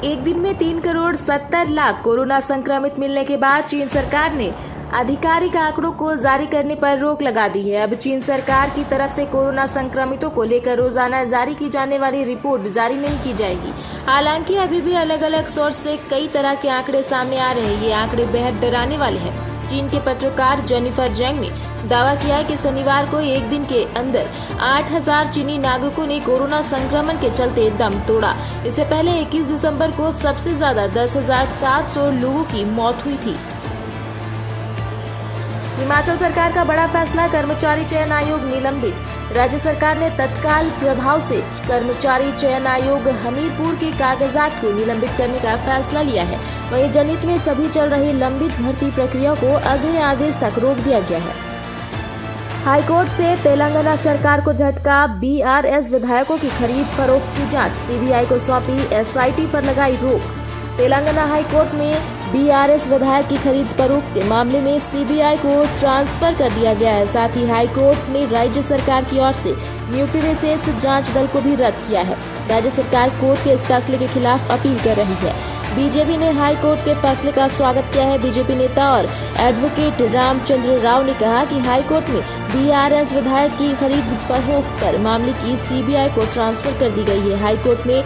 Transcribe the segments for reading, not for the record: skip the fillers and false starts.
एक दिन में 3,70,00,000 कोरोना संक्रमित मिलने के बाद चीन सरकार ने आधिकारिक आंकड़ों को जारी करने पर रोक लगा दी है। अब चीन सरकार की तरफ से कोरोना संक्रमितों को लेकर रोजाना जारी की जाने वाली रिपोर्ट जारी नहीं की जाएगी। हालांकि अभी भी अलग अलग सोर्स से कई तरह के आंकड़े सामने आ रहे हैं। ये आंकड़े बेहद डराने वाले हैं। चीन के पत्रकार जेनिफर जेंग ने दावा किया है कि शनिवार को एक दिन के अंदर 8,000 चीनी नागरिकों ने कोरोना संक्रमण के चलते दम तोड़ा। इससे पहले 21 दिसंबर को सबसे ज्यादा 10,700 लोगों की मौत हुई थी। हिमाचल सरकार का बड़ा फैसला, कर्मचारी चयन आयोग निलंबित। राज्य सरकार ने तत्काल प्रभाव से कर्मचारी चयन आयोग हमीरपुर के कागजात को निलंबित करने का फैसला लिया है। वहीं जनहित में सभी चल रही लंबित भर्ती प्रक्रिया को अगले आदेश तक रोक दिया गया है। हाईकोर्ट से तेलंगाना सरकार को झटका, बीआरएस विधायकों की खरीद फरोख्त की जांच, सीबीआई को सौंपी, एसआईटी पर लगाई रोक। तेलंगाना हाईकोर्ट में बीआरएस विधायक की खरीद फरोख्त के मामले में सीबीआई को ट्रांसफर कर दिया गया है। साथ ही हाईकोर्ट ने राज्य सरकार की ओर से नियुक्त विशेष जांच दल को भी रद्द किया है। राज्य सरकार कोर्ट के इस फैसले के खिलाफ अपील कर रही है। बीजेपी ने हाई कोर्ट के फैसले का स्वागत किया है। बीजेपी नेता और एडवोकेट रामचंद्र राव ने कहा कि हाई कोर्ट में बीआरएस विधायक की खरीद फरोख्त पर मामले की सीबीआई को ट्रांसफर कर दी गई है। हाई कोर्ट ने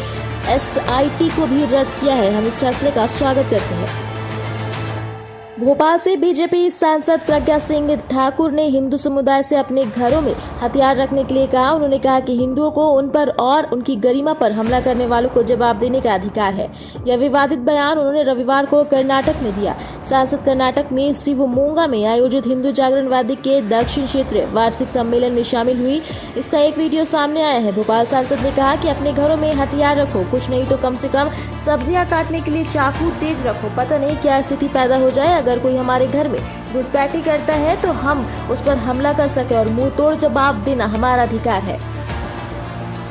एसआईटी को भी रद्द किया है। हम इस फैसले का स्वागत करते हैं। भोपाल से बीजेपी सांसद प्रज्ञा सिंह ठाकुर ने हिंदू समुदाय से अपने घरों में हथियार रखने के लिए कहा। उन्होंने कहा कि हिंदुओं को उन पर और उनकी गरिमा पर हमला करने वालों को जवाब देने का अधिकार है। यह विवादित बयान उन्होंने रविवार को कर्नाटक में दिया। सांसद कर्नाटक में शिवमोगा में आयोजित हिंदू जागरण वादी के दक्षिण क्षेत्रीय वार्षिक सम्मेलन में शामिल हुई। इसका एक वीडियो सामने आया है। भोपाल सांसद ने कहा कि अपने घरों में हथियार रखो, कुछ नहीं तो कम से कम सब्जियां काटने के लिए चाकू तेज रखो। पता नहीं क्या स्थिति पैदा हो जाए, अगर कोई हमारे घर में घुसपैठी करता है तो हम उस पर हमला कर सके और मुंह तोड़ जवाब देना हमारा अधिकार है।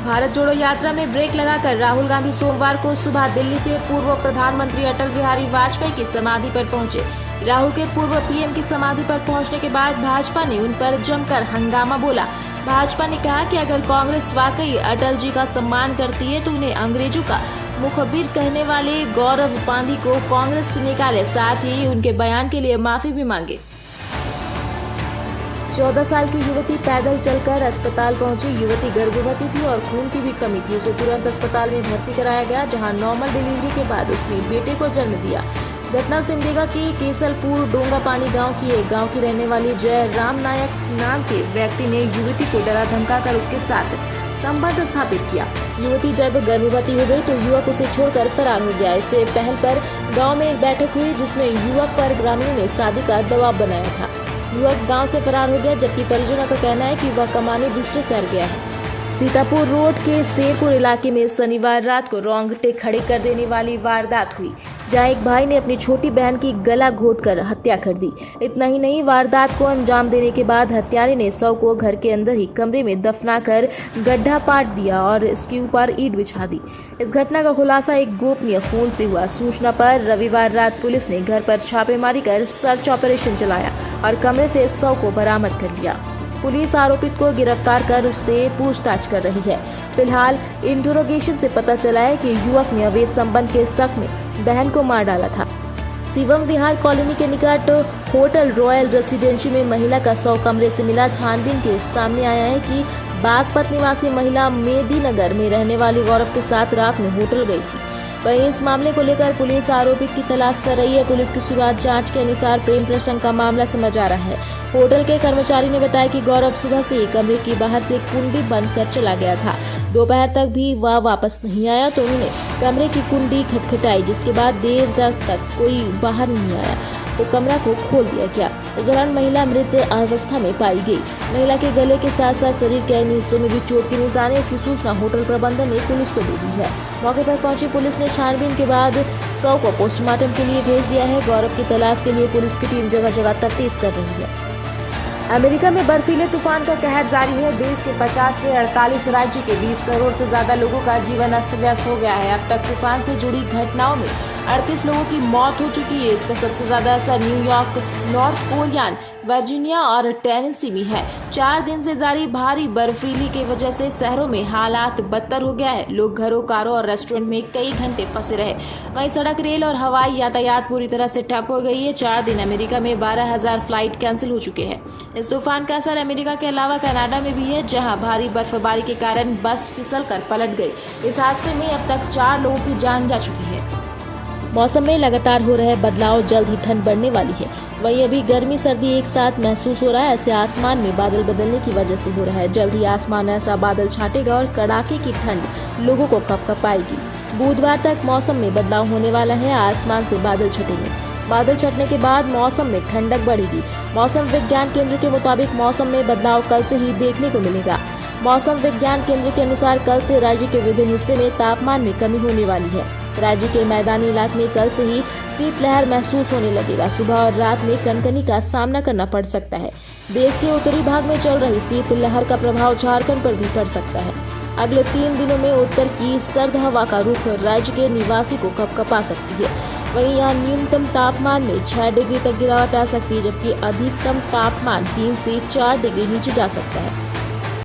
भारत जोड़ो यात्रा में ब्रेक लगाकर राहुल गांधी सोमवार को सुबह दिल्ली से पूर्व प्रधानमंत्री अटल बिहारी वाजपेयी की समाधि पर पहुंचे। राहुल के पूर्व पीएम की समाधि पर पहुंचने के बाद भाजपा ने उन पर जमकर हंगामा बोला। भाजपा ने कहा कि अगर कांग्रेस वाकई अटल जी का सम्मान करती है तो उन्हें अंग्रेजों का मुखबिर कहने वाले गौरव पांधी को कांग्रेस से निकाले, साथ ही उनके बयान के लिए माफी भी मांगे। 14 साल की युवती पैदल चलकर अस्पताल पहुंची। युवती गर्भवती थी और खून की भी कमी थी। उसे तुरंत अस्पताल में भर्ती कराया गया, जहां नॉर्मल डिलीवरी के बाद उसने बेटे को जन्म दिया। घटना सिमडेगा के केसलपुर डोंगापानी गांव की है। गांव की रहने वाली जय राम नायक नाम के व्यक्ति ने युवती को डरा धमकाकर उसके साथ संबंध स्थापित किया। युवती जब गर्भवती हो गई तो युवक उसे छोड़कर फरार हो गया। इससे पहल पर गांव में एक बैठक हुई जिसमें युवक पर ग्रामीणों ने शादी का दबाव बनाया था। युवक गांव से फरार हो गया, जबकि परिजनों का कहना है कि वह कमाने दूसरे शहर गया है। सीतापुर रोड के शेरपुर इलाके में शनिवार रात को रोंगटे खड़े कर देने वाली वारदात हुई, जहां एक भाई ने अपनी छोटी बहन की गला घोंटकर हत्या कर दी। इतना ही नहीं, वारदात को अंजाम देने के बाद हत्यारे ने शव को घर के अंदर ही कमरे में दफनाकर गड्ढा पाट दिया और इसके ऊपर ईंट बिछा दी। इस घटना का खुलासा एक गोपनीय फोन से हुआ। सूचना पर रविवार रात पुलिस ने घर पर छापेमारी कर सर्च ऑपरेशन चलाया और कमरे से शव को बरामद कर लिया। पुलिस आरोपित को गिरफ्तार कर उससे पूछताछ कर रही है। फिलहाल इंटरोगेशन से पता चला है कि युवक ने अवैध संबंध के शक में बहन को मार डाला था। शिवम विहार कॉलोनी के निकट होटल रॉयल रेसिडेंसी में महिला का शव कमरे से मिला। छानबीन के सामने आया है कि बागपत निवासी महिला मेदीनगर में रहने वाली गौरव के साथ रात में होटल गई थी। वहीं इस मामले को लेकर पुलिस आरोपित की तलाश कर रही है। पुलिस की शुरुआत जांच के अनुसार प्रेम प्रसंग का मामला समझ आ रहा है। होटल के कर्मचारी ने बताया कि गौरव सुबह से कमरे के बाहर से कुंडी बंद कर चला गया था। दोपहर तक भी वह वापस नहीं आया तो उन्होंने कमरे की कुंडी खटखटाई, जिसके बाद देर तक कोई बाहर नहीं आया तो कमरा को खोल दिया गया। इस दौरान महिला मृत अवस्था में पाई गई। महिला के गले के साथ साथ शरीर के अन्य हिस्सों में भी चोट के निशान है। इसकी सूचना होटल प्रबंधन ने पुलिस को दे दी है। मौके पर पहुंची पुलिस ने छानबीन के बाद शव को पोस्टमार्टम के लिए भेज दिया है। गौरव की तलाश के लिए पुलिस की टीम जगह जगह तफ्तीश कर रही है। अमेरिका में बर्फीले तूफान का कहर जारी है। देश के 50 से 48 राज्य के 20 करोड़ से ज्यादा लोगों का जीवन अस्त व्यस्त हो गया है। अब तक तूफान से जुड़ी घटनाओं में 38 लोगों की मौत हो चुकी है। इसका सबसे ज्यादा असर न्यूयॉर्क, नॉर्थ कोरियन वर्जीनिया और टेनेसी में है। 4 दिन से जारी भारी बर्फीली की वजह से शहरों में हालात बदतर हो गया है। लोग घरों, कारों और रेस्टोरेंट में कई घंटे फंसे रहे। वहीं सड़क, रेल और हवाई यातायात पूरी तरह से ठप हो गई है। 4 दिन अमेरिका में 12,000 फ्लाइट कैंसिल हो चुके हैं। इस तूफान का असर अमेरिका के अलावा कनाडा में भी है, जहां भारी बर्फबारी के कारण बस फिसलकर पलट गई। इस हादसे में अब तक 4 लोगों की जान जा चुकी है। मौसम में लगातार हो रहे बदलाव, जल्द ही ठंड बढ़ने वाली है। वहीं अभी गर्मी सर्दी एक साथ महसूस हो रहा है। ऐसे आसमान में बादल बदलने की वजह से हो रहा है। जल्द ही आसमान ऐसा बादल छाटेगा और कड़ाके की ठंड लोगों को कपकपाएगी। बुधवार तक मौसम में बदलाव होने वाला है। आसमान से बादल छटेंगे। बादल छटने के बाद मौसम में ठंडक बढ़ेगी। मौसम विज्ञान केंद्र के मुताबिक मौसम में बदलाव कल से ही देखने को मिलेगा। मौसम विज्ञान केंद्र के अनुसार कल से राज्य के विभिन्न हिस्से में तापमान में कमी होने वाली है। राज्य के मैदानी इलाके में कल से ही शीतलहर महसूस होने लगेगा। सुबह और रात में कनकनी का सामना करना पड़ सकता है। देश के उत्तरी भाग में चल रही शीतलहर का प्रभाव झारखंड पर भी पड़ सकता है। अगले 3 दिनों में उत्तर की सर्द हवा का रुख राज्य के निवासी को कपकपा सकती है। वहीं यहाँ न्यूनतम तापमान में 6 डिग्री तक गिरावट आ सकती है, जबकि अधिकतम तापमान 3 से 4 डिग्री नीचे जा सकता है।